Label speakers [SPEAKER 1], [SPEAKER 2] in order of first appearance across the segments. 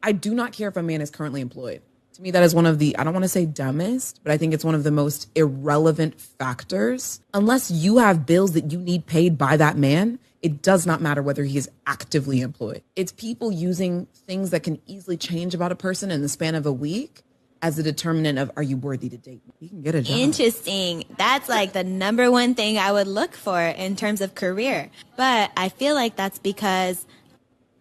[SPEAKER 1] I do not care if a man is currently employed. To me, that is one of the, I don't want to say dumbest, but I think it's one of the most irrelevant factors. Unless you have bills that you need paid by that man, it does not matter whether he is actively employed. It's people using things that can easily change about a person in the span of a week as a determinant of, are you worthy to date? You can get a job.
[SPEAKER 2] Interesting. That's like the number one thing I would look for in terms of career. But I feel like that's because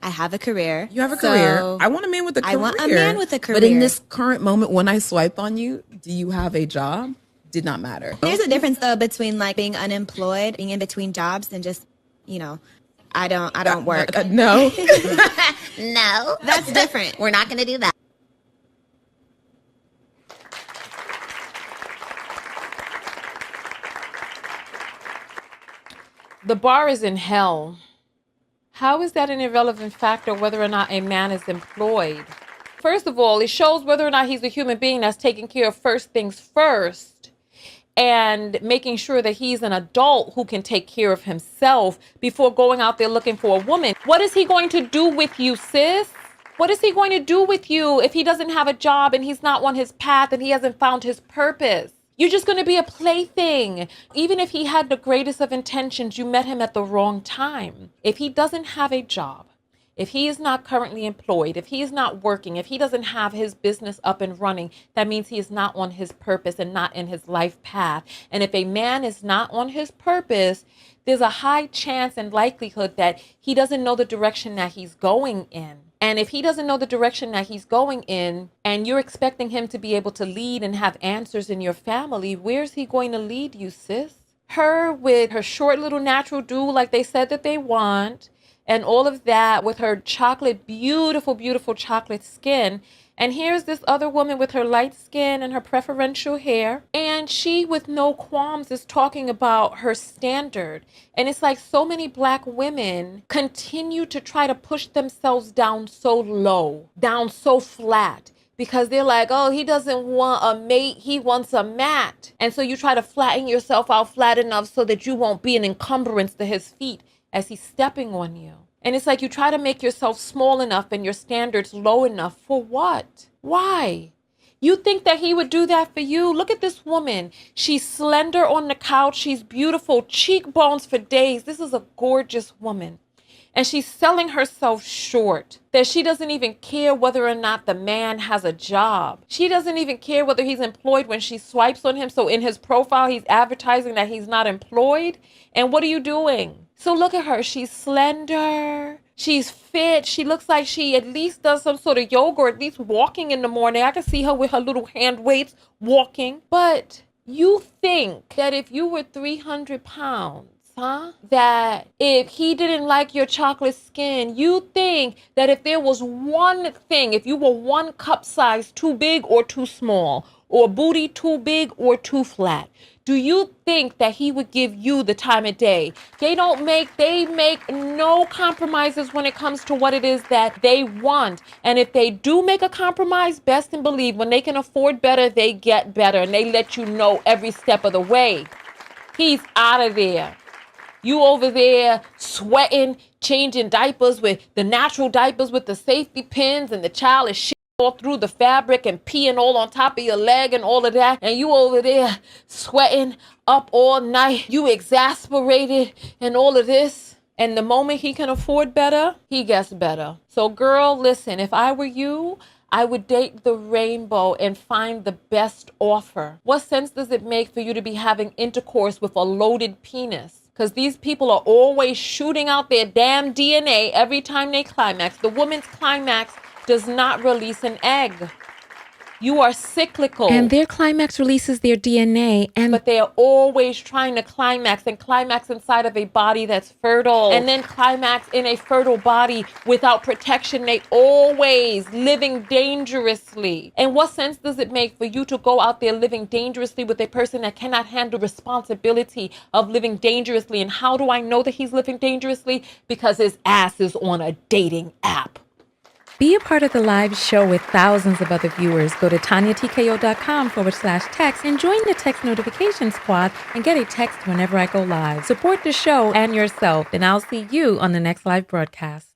[SPEAKER 2] I have a career.
[SPEAKER 1] You have a career. I want a man with a career.
[SPEAKER 2] I want a man with a career.
[SPEAKER 1] But in this current moment, when I swipe on you, do you have a job? Did not matter.
[SPEAKER 2] There's a difference though between like being unemployed, being in between jobs, and just, I don't work.
[SPEAKER 1] No.
[SPEAKER 3] No.
[SPEAKER 2] That's different.
[SPEAKER 3] We're not going to do that.
[SPEAKER 4] The bar is in hell. How is that an irrelevant factor whether or not a man is employed? First of all, it shows whether or not he's a human being that's taking care of first things first and making sure that he's an adult who can take care of himself before going out there looking for a woman. What is he going to do with you, sis? What is he going to do with you if he doesn't have a job and he's not on his path and he hasn't found his purpose? You're just going to be a plaything. Even if he had the greatest of intentions, you met him at the wrong time. If he doesn't have a job, if he is not currently employed, if he is not working, if he doesn't have his business up and running, that means he is not on his purpose and not in his life path. And if a man is not on his purpose, there's a high chance and likelihood that he doesn't know the direction that he's going in. And if he doesn't know the direction that he's going in and you're expecting him to be able to lead and have answers in your family, where's he going to lead you, sis? Her with her short little natural dew like they said that they want and all of that with her chocolate, beautiful, beautiful chocolate skin. And here's this other woman with her light skin and her preferential hair. And she, with no qualms, is talking about her standard. And it's like so many Black women continue to try to push themselves down so low, down so flat. Because they're like, oh, he doesn't want a mate, he wants a mat. And so you try to flatten yourself out flat enough so that you won't be an encumbrance to his feet as he's stepping on you. And it's like you try to make yourself small enough and your standards low enough. For what? Why? You think that he would do that for you? Look at this woman. She's slender on the couch. She's beautiful. Cheekbones for days. This is a gorgeous woman. And she's selling herself short. That she doesn't even care whether or not the man has a job. She doesn't even care whether he's employed when she swipes on him. So in his profile, he's advertising that he's not employed. And what are you doing? So look at her. She's slender. She's fit. She looks like she at least does some sort of yoga or at least walking in the morning. I can see her with her little hand weights walking. But you think that if you were 300 pounds, that if he didn't like your chocolate skin, you think that if there was one thing, if you were one cup size too big or too small, or booty too big or too flat, do you think that he would give you the time of day? They make no compromises when it comes to what it is that they want. And if they do make a compromise, best and believe when they can afford better, they get better. And they let you know every step of the way. He's out of there. You over there sweating, changing diapers with the natural diapers with the safety pins and the child is shit all through the fabric and peeing all on top of your leg and all of that. And you over there sweating up all night. You exasperated and all of this. And the moment he can afford better, he gets better. So girl, listen, if I were you, I would date the rainbow and find the best offer. What sense does it make for you to be having intercourse with a loaded penis? Because these people are always shooting out their damn DNA every time they climax. The woman's climax does not release an egg. You are cyclical.
[SPEAKER 5] And their climax releases their DNA.
[SPEAKER 4] But they are always trying to climax and climax inside of a body that's fertile. And then climax in a fertile body without protection. They always living dangerously. And what sense does it make for you to go out there living dangerously with a person that cannot handle responsibility of living dangerously? And how do I know that he's living dangerously? Because his ass is on a dating app.
[SPEAKER 5] Be a part of the live show with thousands of other viewers. Go to TonyaTKO.com/text and join the text notification squad and get a text whenever I go live. Support the show and yourself, and I'll see you on the next live broadcast.